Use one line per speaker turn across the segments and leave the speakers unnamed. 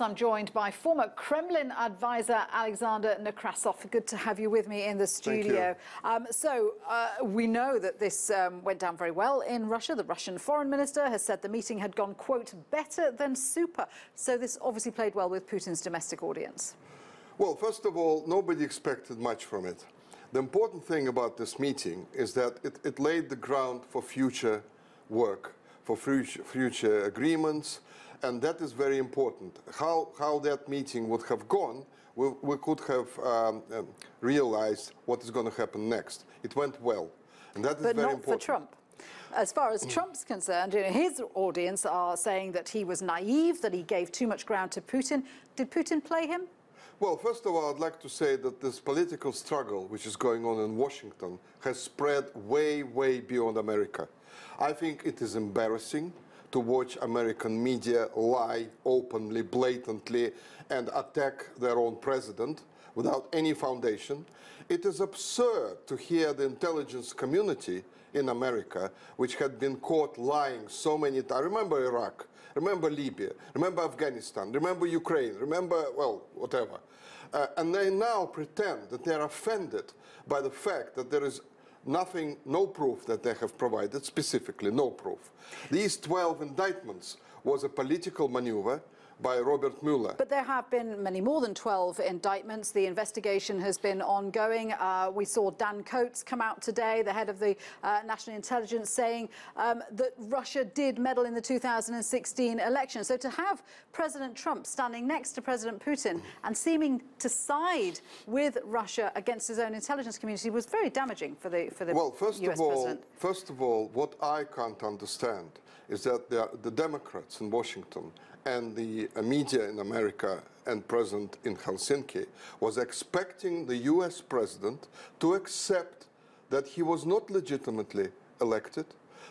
I'm joined by former Kremlin advisor Alexander Nekrassov. Good to have you with me in the studio. We know that this went down very well in Russia. The Russian foreign minister has said the meeting had gone, quote, better than super. So this obviously played well with Putin's domestic audience.
Well, first of all, nobody expected much from it. The important thing about this meeting is that it laid the ground for future work, for future agreements, and that is very important. How that meeting would have gone, we could have realized what is going to happen next. It went well, and that is very important.
But not for Trump. As far as Trump's concerned, his audience are saying that he was naive, that he gave too much ground to Putin. Did Putin play him?
Well, first of all, I'd like to say that this political struggle which is going on in Washington has spread way, way beyond America. I think it is embarrassing to watch American media lie openly, blatantly, and attack their own president without any foundation. It is absurd to hear the intelligence community in America, which had been caught lying so many times. Remember Iraq, remember Libya, remember Afghanistan, remember Ukraine, remember, well, whatever. And they now pretend that they're offended by the fact that there is nothing, no proof that they have provided, specifically no proof. These 12 indictments was a political maneuver by Robert Mueller.
But there have been many more than 12 indictments. The investigation has been ongoing. We saw Dan Coates come out today, the head of the National Intelligence, saying that Russia did meddle in the 2016 election. So to have President Trump standing next to President Putin and seeming to side with Russia against his own intelligence community was very damaging for the
well,
US president.
First of all, what I can't understand is that the Democrats in Washington and the media in America and present in Helsinki was expecting the US president to accept that he was not legitimately elected,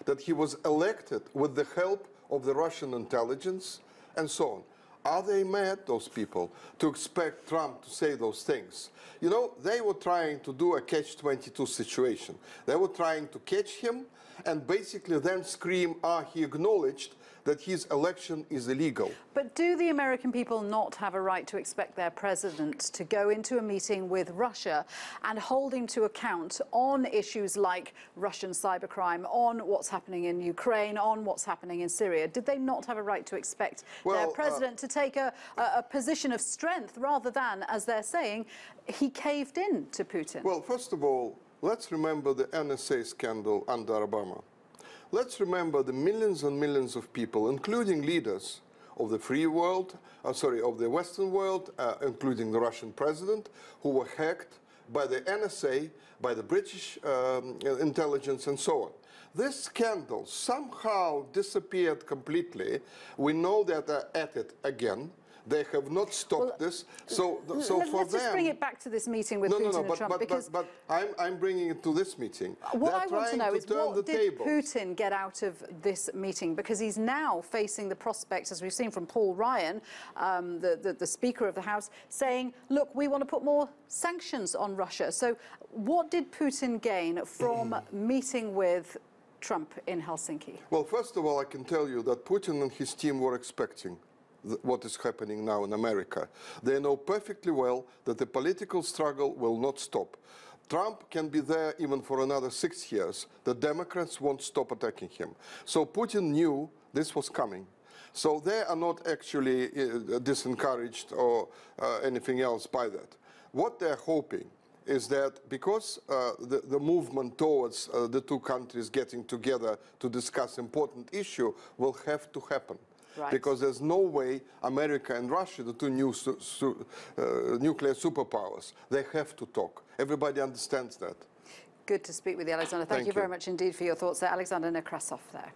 that he was elected with the help of the Russian intelligence, and so on. Are they mad, those people, to expect Trump to say those things? You know, they were trying to do a catch-22 situation. They were trying to catch him and basically then scream, he acknowledged that his election is illegal.
But do the American people not have a right to expect their president to go into a meeting with Russia and hold him to account on issues like Russian cybercrime, on what's happening in Ukraine, on what's happening in Syria? Did they not have a right to expect their president to take a position of strength rather than, as they're saying, he caved in to Putin?
Well, first of all, let's remember the NSA scandal under Obama. Let's remember the millions and millions of people, including leaders of the free world, of the Western world, including the Russian president, who were hacked by the NSA, by the British intelligence, and so on. This scandal somehow disappeared completely. We know that they're at it again. They have not stopped this. So for them...
Let's just bring it back to this meeting with Putin and Trump.
But I'm bringing it to this meeting.
What I want to know is what did Putin get out of this meeting? Because he's now facing the prospect, as we've seen from Paul Ryan, the Speaker of the House, saying, look, we want to put more sanctions on Russia. So what did Putin gain from meeting with Trump in Helsinki?
Well, first of all, I can tell you that Putin and his team were expecting what is happening now in America. They know perfectly well that the political struggle will not stop. Trump can be there even for another 6 years. The Democrats won't stop attacking him. So Putin knew this was coming. So they are not actually disencouraged or anything else by that. What they're hoping is that because the movement towards the two countries getting together to discuss important issue will have to happen.
Right.
Because there's no way America and Russia, the two new nuclear superpowers, they have to talk. Everybody understands that.
Good to speak with you, Alexander. Thank you very much indeed for your thoughts there. Alexander Nekrassov there.